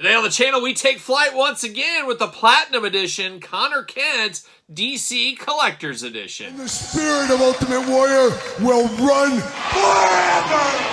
Today on the channel, we take flight once again with the Platinum Edition Connor Kent DC Collector's Edition. And the spirit of Ultimate Warrior will run forever!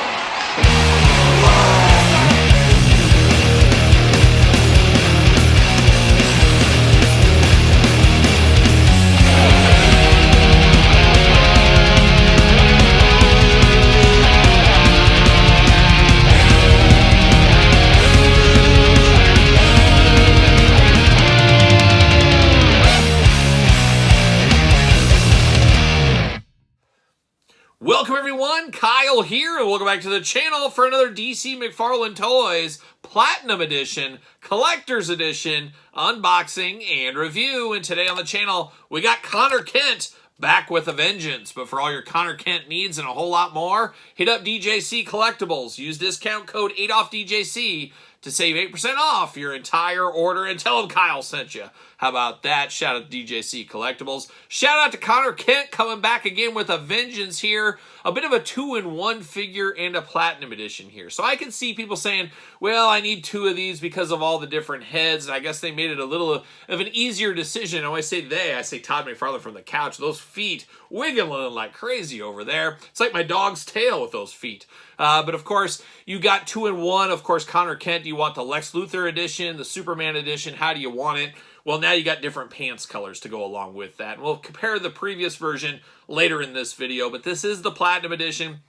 Welcome everyone, Kyle here, and welcome back to the channel for another DC McFarlane Toys Platinum Edition, Collector's Edition, unboxing and review. And today on the channel, we got Connor Kent back with a vengeance. But for all your Connor Kent needs and a whole lot more, hit up DJC Collectibles. Use discount code 8OFFDJC to save 8% off your entire order and tell them Kyle sent you. How about that? Shout out to DJC Collectibles. Shout out to Connor Kent coming back again with a vengeance here. A bit of a 2-in-1 figure and a Platinum Edition here. So I can see people saying, well, I need two of these because of all the different heads. And I guess they made it a little of an easier decision. And when I say they, I say Todd McFarlane from the couch. Those feet wiggling like crazy over there. It's like my dog's tail with those feet. But of course, you got 2-in-1. Of course, Connor Kent, do you want the Lex Luthor edition, the Superman edition? How do you want it? Well, now you got different pants colors to go along with that. And we'll compare the previous version later in this video, but this is the Platinum Edition,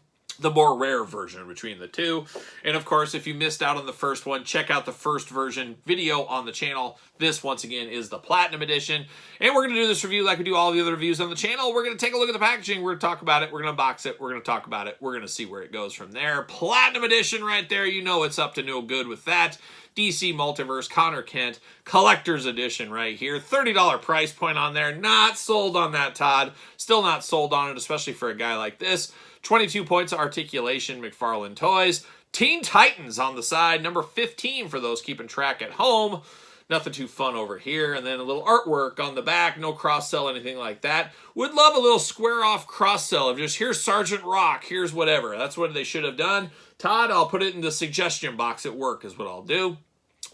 the more rare version between the two. And of course, if you missed out on the first one, check out the first version video on the channel. This, once again, is the Platinum Edition. And we're going to do this review like we do all the other reviews on the channel. We're going to take a look at the packaging. We're going to talk about it. We're going to unbox it. We're going to talk about it. We're going to see where it goes from there. Platinum Edition right there. You know it's up to no good with that. DC Multiverse, Connor Kent, Collector's Edition right here. $30 price point on there. Not sold on that, Todd. Still not sold on it, especially for a guy like this. 22 points of articulation, McFarlane Toys. Teen Titans on the side, number 15 for those keeping track at home. Nothing too fun over here. And then a little artwork on the back. No cross-sell, anything like that. Would love a little square-off cross-sell of just, here's Sergeant Rock, here's whatever. That's what they should have done. Todd, I'll put it in the suggestion box at work is what I'll do.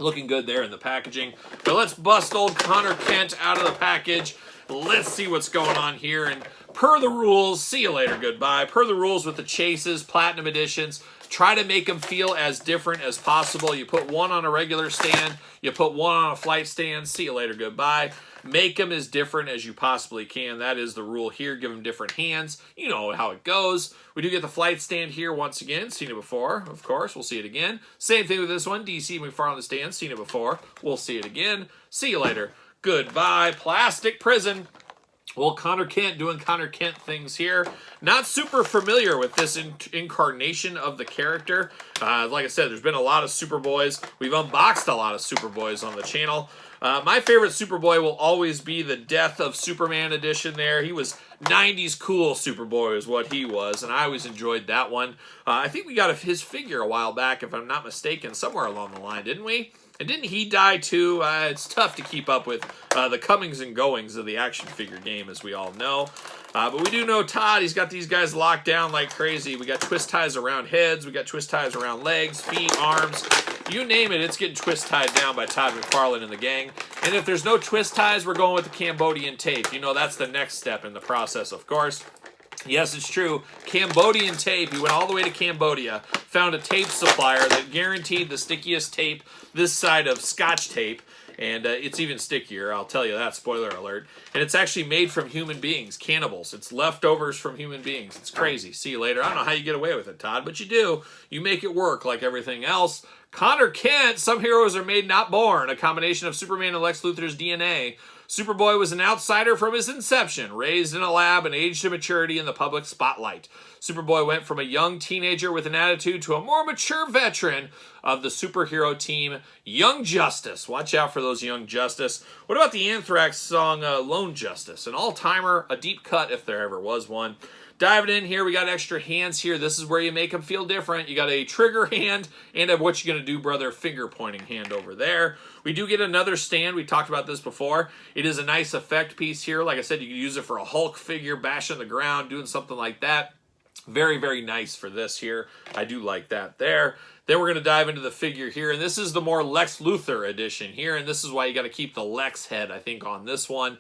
Looking good there in the packaging. But let's bust old Connor Kent out of the package. Let's see what's going on here. And per the rules, see you later, goodbye. Per the rules with the chases, Platinum Editions, try to make them feel as different as possible. You put one on a regular stand, you put one on a flight stand, see you later, goodbye. Make them as different as you possibly can. That is the rule here. Give them different hands. You know how it goes. We do get the flight stand here once again. Seen it before, of course. We'll see it again. Same thing with this one. DC McFarlane stand. Seen it before. We'll see it again. See you later. Goodbye. Plastic Prison. Well, Connor Kent doing Connor Kent things here. Not super familiar with this incarnation of the character. Like I said, there's been a lot of Superboys. We've unboxed a lot of Superboys on the channel. My favorite Superboy will always be the Death of Superman edition there. He was 90s cool Superboy is what he was, and I always enjoyed that one. I think we got his figure a while back, if I'm not mistaken, somewhere along the line, didn't we? And didn't he die too? It's tough to keep up with the comings and goings of the action figure game, as we all know. But we do know Todd, he's got these guys locked down like crazy. We got twist ties around heads. We got twist ties around legs, feet, arms. You name it, it's getting twist tied down by Todd McFarlane and the gang. And if there's no twist ties, we're going with the Cambodian tape. You know, that's the next step in the process, of course. Yes, it's true. Cambodian tape. He went all the way to Cambodia, found a tape supplier that guaranteed the stickiest tape this side of Scotch tape, and it's even stickier, I'll tell you that, spoiler alert. And it's actually made from human beings, cannibals. It's leftovers from human beings. It's crazy. See you later. I don't know how you get away with it, Todd, but you do. You make it work like everything else. Connor Kent, some heroes are made, not born. A combination of Superman and Lex Luthor's DNA. Superboy was an outsider from his inception, raised in a lab and aged to maturity in the public spotlight. Superboy went from a young teenager with an attitude to a more mature veteran of the superhero team, Young Justice. Watch out for those Young Justice. What about the Anthrax song, Lone Justice? An all-timer, a deep cut if there ever was one. Diving in here, we got extra hands here. This is where you make them feel different. You got a trigger hand and a what you gonna do, brother, finger pointing hand over there. We do get another stand. We talked about this before. It is a nice effect piece here. Like I said, you can use it for a Hulk figure, bashing the ground, doing something like that. Very, very nice for this here. I do like that there. Then we're going to dive into the figure here, and this is the more Lex Luthor edition here, and this is why you got to keep the Lex head, I think, on this one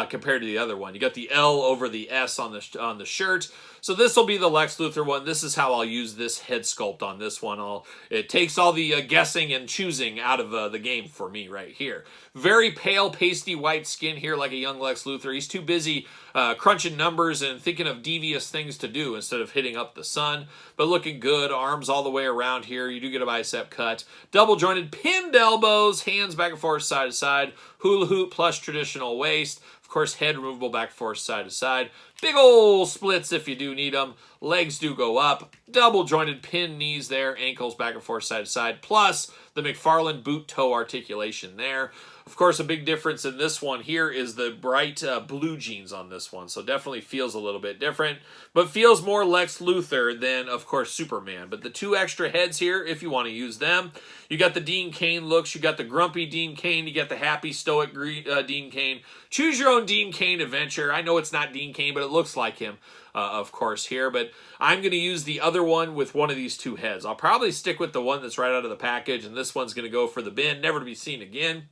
compared to the other one. You got the L over the S on the shirt, so this will be the Lex Luthor one. This is how I'll use this head sculpt on this one. It takes all the guessing and choosing out of the game for me right here. Very pale, pasty white skin here like a young Lex Luthor. He's too busy crunching numbers and thinking of devious things to do instead of hitting up the sun, but looking good. Arms all the way around here. You do get a bicep cut. Double jointed pinned elbows, hands back and forth side to side, hula hoop plus traditional waist. Of course, head removable back and forth side to side. Big ol' splits if you do need them. Legs do go up. Double jointed pin knees there. Ankles back and forth side to side. Plus the McFarlane boot toe articulation there. Of course, a big difference in this one here is the bright blue jeans on this one. So definitely feels a little bit different, but feels more Lex Luthor than, of course, Superman. But the 2 extra heads here, if you want to use them. You got the Dean Cain looks. You got the grumpy Dean Cain. You got the happy, stoic Dean Cain. Choose your own Dean Cain adventure. I know it's not Dean Cain, but it looks like him, of course, here. But I'm going to use the other one with one of these 2 heads. I'll probably stick with the one that's right out of the package, and this one's going to go for the bin, never to be seen again.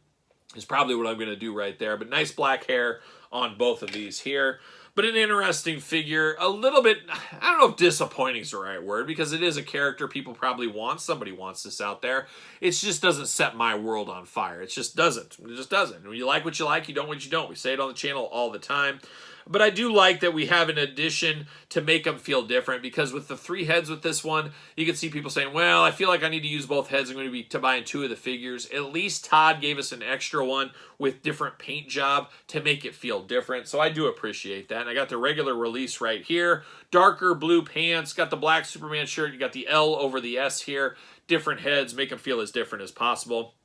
Is probably what I'm going to do right there. But nice black hair on both of these here. But an interesting figure. A little bit, I don't know if disappointing is the right word, because it is a character people probably want. Somebody wants this out there. It just doesn't set my world on fire. It just doesn't. It just doesn't. When you like what you like, you don't what you don't. We say it on the channel all the time. But I do like that we have an addition to make them feel different, because with the 3 heads with this one, you can see people saying, well, I feel like I need to use both heads. I'm going to be buying 2 of the figures. At least Todd gave us an extra one with different paint job to make it feel different. So I do appreciate that. And I got the regular release right here. Darker blue pants. Got the black Superman shirt. You got the L over the S here. Different heads. Make them feel as different as possible.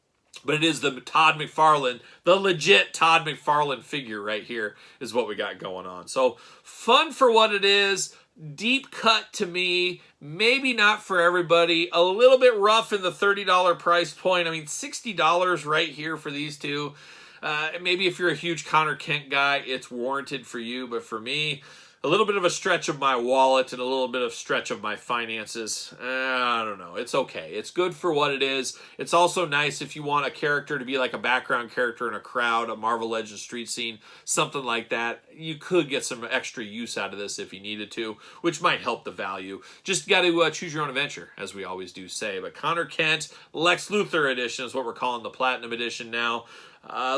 But it is the Todd McFarlane, the legit Todd McFarlane figure right here is what we got going on. So fun for what it is. Deep cut to me. Maybe not for everybody. A little bit rough in the $30 price point. I mean, $60 right here for these 2. Maybe if you're a huge Connor Kent guy, it's warranted for you. But for me, a little bit of a stretch of my wallet and a little bit of stretch of my finances. I don't know. It's okay. It's good for what it is. It's also nice if you want a character to be like a background character in a crowd, a Marvel Legends street scene, something like that. You could get some extra use out of this if you needed to, which might help the value. Just got to choose your own adventure, as we always do say. But Connor Kent, Lex Luthor edition is what we're calling the Platinum edition now.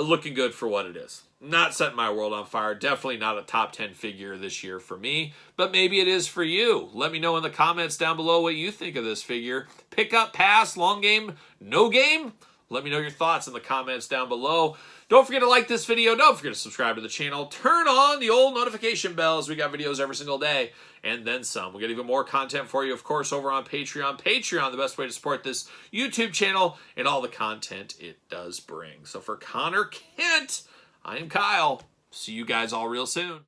Looking good for what it is. Not setting my world on fire. Definitely not a top 10 figure this year for me, but maybe it is for you. Let me know in the comments down below what you think of this figure. Pick up, pass, long game, no game? Let me know your thoughts in the comments down below. Don't forget to like this video. Don't forget to subscribe to the channel. Turn on the old notification bells. We got videos every single day and then some. We got even more content for you, of course, over on Patreon. Patreon, the best way to support this YouTube channel and all the content it does bring. So for Connor Kent, I am Kyle. See you guys all real soon.